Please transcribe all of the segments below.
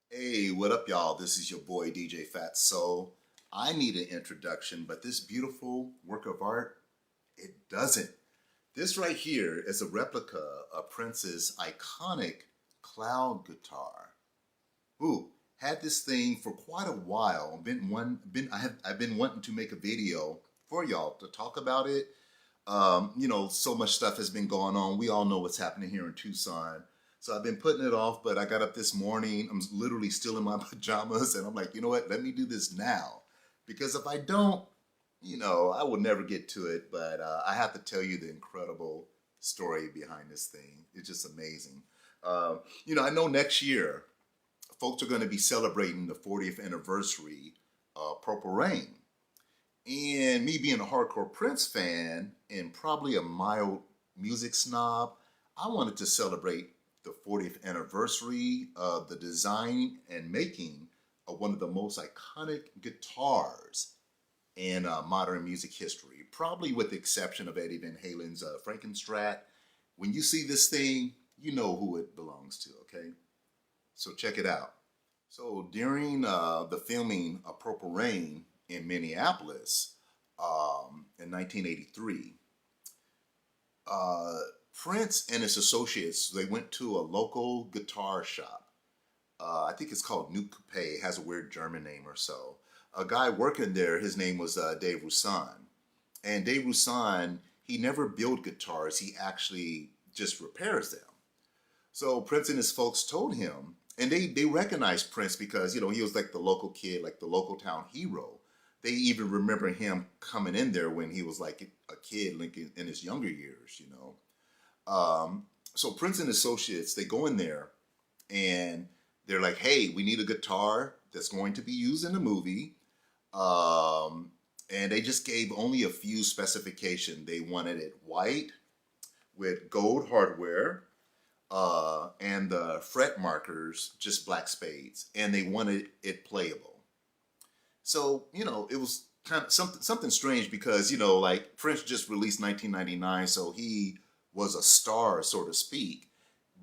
Hey, what up, y'all? This is your boy DJ Fat Soul. I need an introduction, but this beautiful work of art, it doesn't. This right here is a replica of Prince's iconic cloud guitar. Ooh, had this thing for quite a while. I've been wanting to make a video for y'all to talk about it. So much stuff has been going on. We all know what's happening here in Tucson. So I've been putting it off, but I got up this morning. I'm literally still in my pajamas, and I'm like, you know what? Let me do this now. Because if I don't, I will never get to it. But I have to tell you the incredible story behind this thing. It's just amazing. I know next year, folks are going to be celebrating the 40th anniversary of Purple Rain. And me being a hardcore Prince fan and probably a mild music snob, I wanted to celebrate the 40th anniversary of the design and making of one of the most iconic guitars in modern music history, probably with the exception of Eddie Van Halen's Frankenstrat. When you see this thing, you know who it belongs to, okay? So check it out. So during the filming of Purple Rain in Minneapolis in 1983, Prince and his associates, they went to a local guitar shop. I think it's called Nuke Coupe. It has a weird German name or so. A guy working there, his name was Dave Roussan. And Dave Roussan, he never built guitars. He actually just repairs them. So Prince and his folks told him, and they recognized Prince because, he was like the local kid, like the local town hero. They even remember him coming in there when he was like a kid, like in his younger years. So Prince and Associates, they go in there and they're like, hey, we need a guitar that's going to be used in the movie. And they just gave only a few specifications. They wanted it white with gold hardware, and the fret markers, just black spades, and they wanted it playable. So, it was kind of something strange because, like Prince just released 1999, so he was a star, so to speak.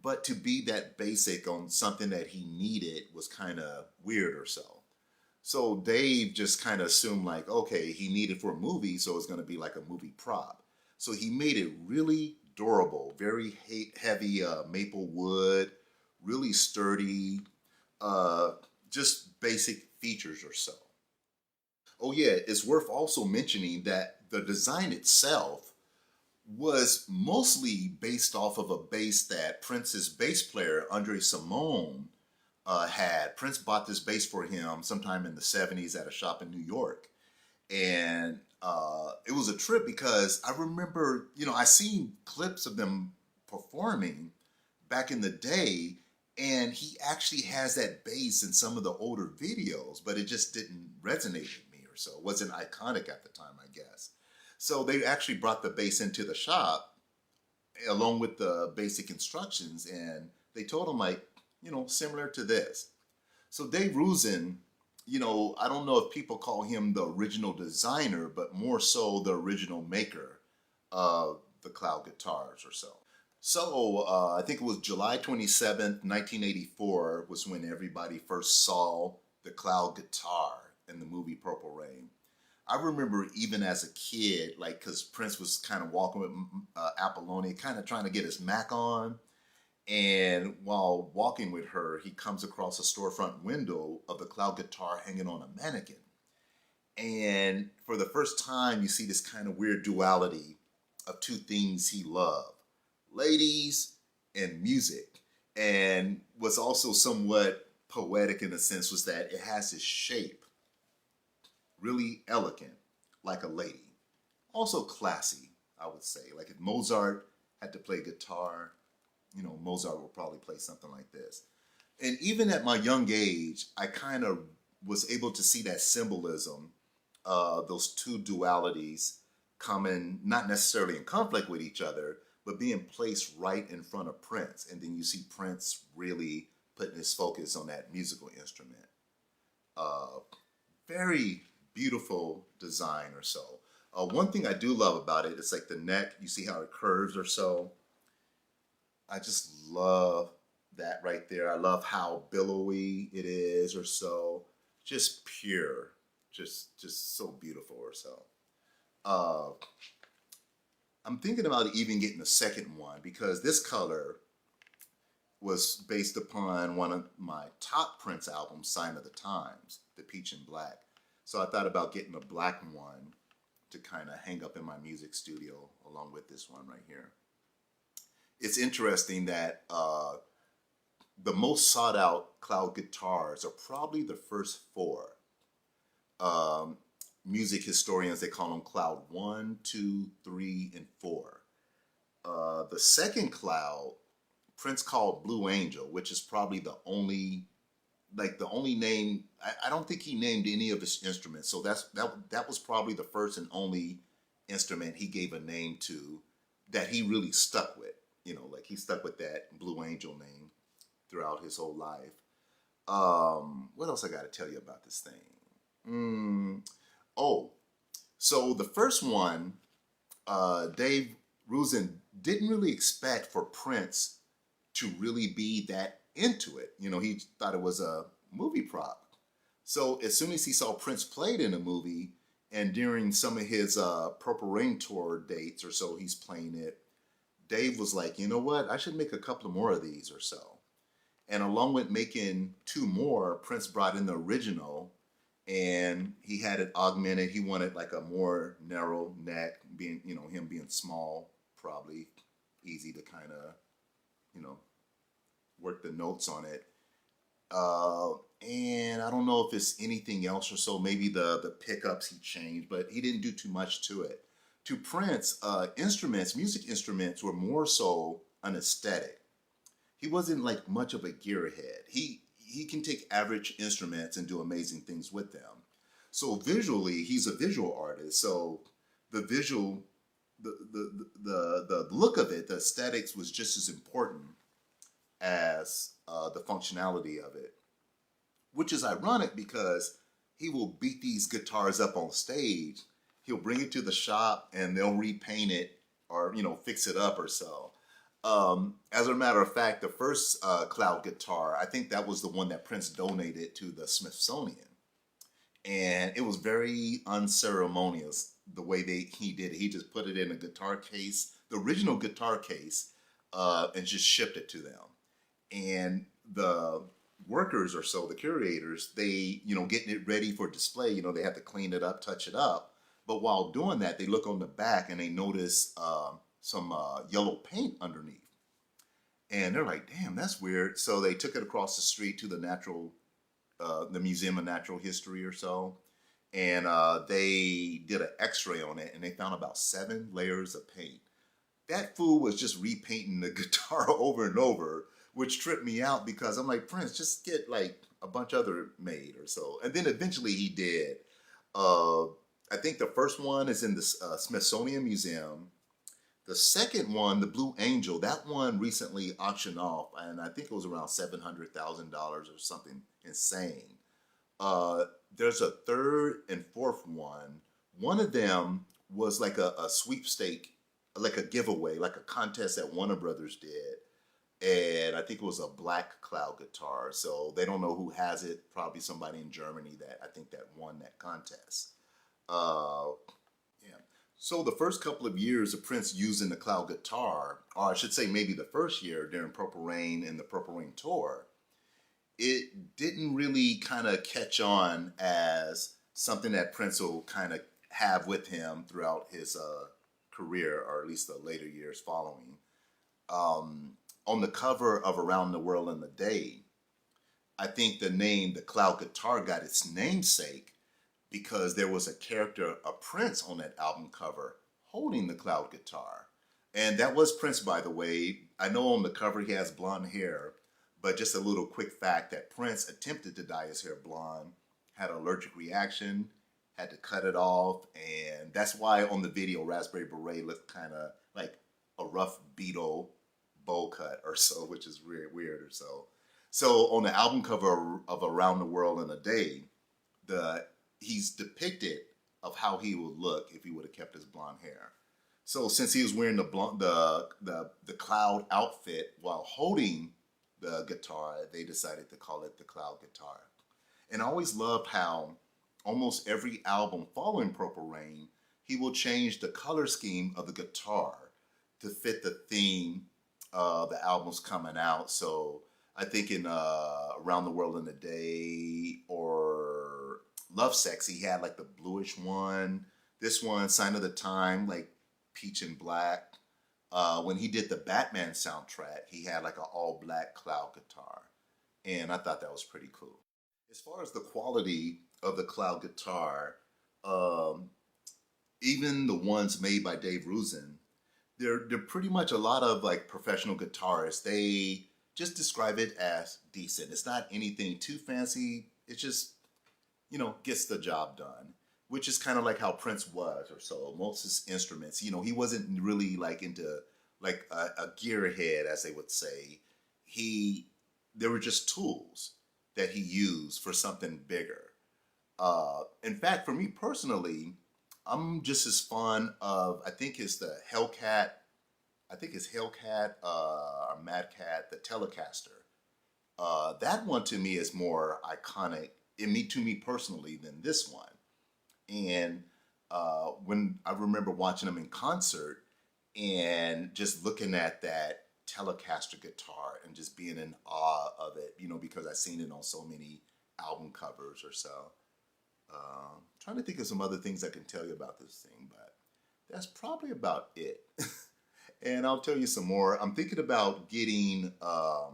But to be that basic on something that he needed was kind of weird or so. So Dave just kind of assumed like, okay, he needed for a movie, so it's going to be like a movie prop. So he made it really durable, very heavy maple wood, really sturdy, just basic features or so. Oh yeah, it's worth also mentioning that the design itself was mostly based off of a bass that Prince's bass player Andre Simone had. Prince bought this bass for him sometime in the 70s at a shop in New York. And it was a trip because I remember, I seen clips of them performing back in the day, and he actually has that bass in some of the older videos, but it just didn't resonate with me or so. It wasn't iconic at the time, I guess. So they actually brought the bass into the shop along with the basic instructions, and they told him like, similar to this. So Dave Rusin, I don't know if people call him the original designer, but more so the original maker of the cloud guitars or so. So I think it was July 27th, 1984 was when everybody first saw the cloud guitar in the movie Purple Rain. I remember even as a kid, like, because Prince was kind of walking with Apollonia, kind of trying to get his Mac on. And while walking with her, he comes across a storefront window of the cloud guitar hanging on a mannequin. And for the first time, you see this kind of weird duality of two things he loved: ladies and music. And what's also somewhat poetic in a sense was that it has this shape, really elegant, like a lady. Also classy, I would say. Like if Mozart had to play guitar, Mozart would probably play something like this. And even at my young age, I kind of was able to see that symbolism, those two dualities coming not necessarily in conflict with each other, but being placed right in front of Prince. And then you see Prince really putting his focus on that musical instrument. Uh, Very beautiful design or so. One thing I do love about it is like the neck. You see how it curves or so. I just love that right there. I love how billowy it is or so. Just pure. Just so beautiful or so. Uh, I'm thinking about even getting a second one because this color was based upon one of my top Prince albums, Sign of the Times, the Peach and Black. So I thought about getting a black one to kind of hang up in my music studio along with this one right here. It's interesting that the most sought out cloud guitars are probably the first four. Um, Music historians, they call them cloud 1, 2, 3, and 4. The second cloud, Prince called Blue Angel, which is probably the only, like the only name. I don't think he named any of his instruments, so that was probably the first and only instrument he gave a name to that he really stuck with. You know, like he stuck with that Blue Angel name throughout his whole life. What else I got to tell you about this thing? Oh, so the first one, Dave Rusin didn't really expect for Prince to really be that into it. You know, he thought it was a movie prop. So as soon as he saw Prince played in a movie, and during some of his Purple Rain tour dates or so, he's playing it, Dave was like, you know what, I should make a couple more of these or so. And along with making two more, Prince brought in the original and he had it augmented. He wanted like a more narrow neck, being, you know, him being small, probably easy to kind of, you know, work the notes on it. And I don't know if it's anything else or so. Maybe the pickups he changed, but he didn't do too much to it. To Prince, music instruments were more so an aesthetic. He wasn't like much of a gearhead. He can take average instruments and do amazing things with them. So visually, he's a visual artist. So the visual, the look of it, the aesthetics was just as important as the functionality of it, which is ironic because he will beat these guitars up on stage. He'll bring it to the shop and they'll repaint it or, you know, fix it up or so. As a matter of fact, the first cloud guitar, I think that was the one that Prince donated to the Smithsonian. And it was very unceremonious the way he did it. He just put it in a guitar case, the original guitar case, and just shipped it to them. And the workers or so, the curators, they, you know, getting it ready for display, you know, they have to clean it up, touch it up. But while doing that, they look on the back and they notice some yellow paint underneath. And they're like, damn, that's weird. So they took it across the street to the Museum of Natural History or so. And they did an x-ray on it and they found about 7 layers of paint. That fool was just repainting the guitar over and over, which tripped me out because I'm like, Prince, just get like a bunch other made or so. And then eventually he did. I think the first one is in the Smithsonian Museum. The second one, the Blue Angel, that one recently auctioned off, and I think it was around $700,000 or something insane. There's a third and fourth one. One of them was like a sweepstake, like a giveaway, like a contest that Warner Brothers did. And I think it was a black cloud guitar. So they don't know who has it. Probably somebody in Germany that I think that won that contest. Yeah. So the first couple of years of Prince using the cloud guitar, or I should say maybe the first year during Purple Rain and the Purple Rain tour, it didn't really kind of catch on as something that Prince will kind of have with him throughout his career, or at least the later years following. On the cover of Around the World in a Day, I think the name, the cloud guitar, got its namesake because there was a character, a Prince, on that album cover holding the cloud guitar. And that was Prince, by the way. I know on the cover he has blonde hair, but just a little quick fact that Prince attempted to dye his hair blonde, had an allergic reaction, had to cut it off, and that's why on the video Raspberry Beret looked kind of like a rough Beatle bowl cut or so, which is weird or so. So on the album cover of Around the World in a Day, he's depicted of how he would look if he would have kept his blonde hair. So since he was wearing the cloud outfit while holding the guitar, they decided to call it the cloud guitar. And I always loved how almost every album following Purple Rain, he will change the color scheme of the guitar to fit the theme of the albums coming out. So I think in Around the World in a Day or Love Sex, he had like the bluish one. This one, Sign of the Time, like peach and black. When he did the Batman soundtrack, he had like an all black cloud guitar. And I thought that was pretty cool. As far as the quality of the cloud guitar, um, even the ones made by Dave Rusin, they're pretty much a lot of like professional guitarists. They just describe it as decent. It's not anything too fancy. It just, gets the job done, which is kind of like how Prince was or so. Most of his instruments, he wasn't really like into like a gearhead, as they would say. They were just tools that he used for something bigger. In fact, for me personally, I'm just as fond of, I think it's the Hellcat, or Mad Cat, the Telecaster. That one to me is more iconic, to me personally, than this one. And when I remember watching them in concert and just looking at that Telecaster guitar and just being in awe of it, because I've seen it on so many album covers or so. Trying to think of some other things I can tell you about this thing, but that's probably about it. And I'll tell you some more. I'm thinking about getting a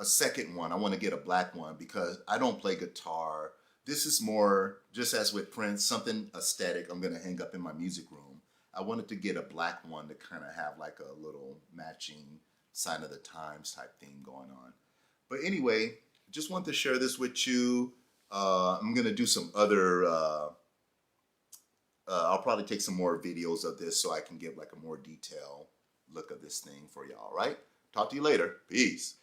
second one. I want to get a black one because I don't play guitar. This is more, just as with Prince, something aesthetic I'm going to hang up in my music room. I wanted to get a black one to kind of have like a little matching Sign of the Times type thing going on. But anyway, just want to share this with you. I'm going to do some other, I'll probably take some more videos of this so I can give like a more detailed look of this thing for y'all, right? Talk to you later. Peace.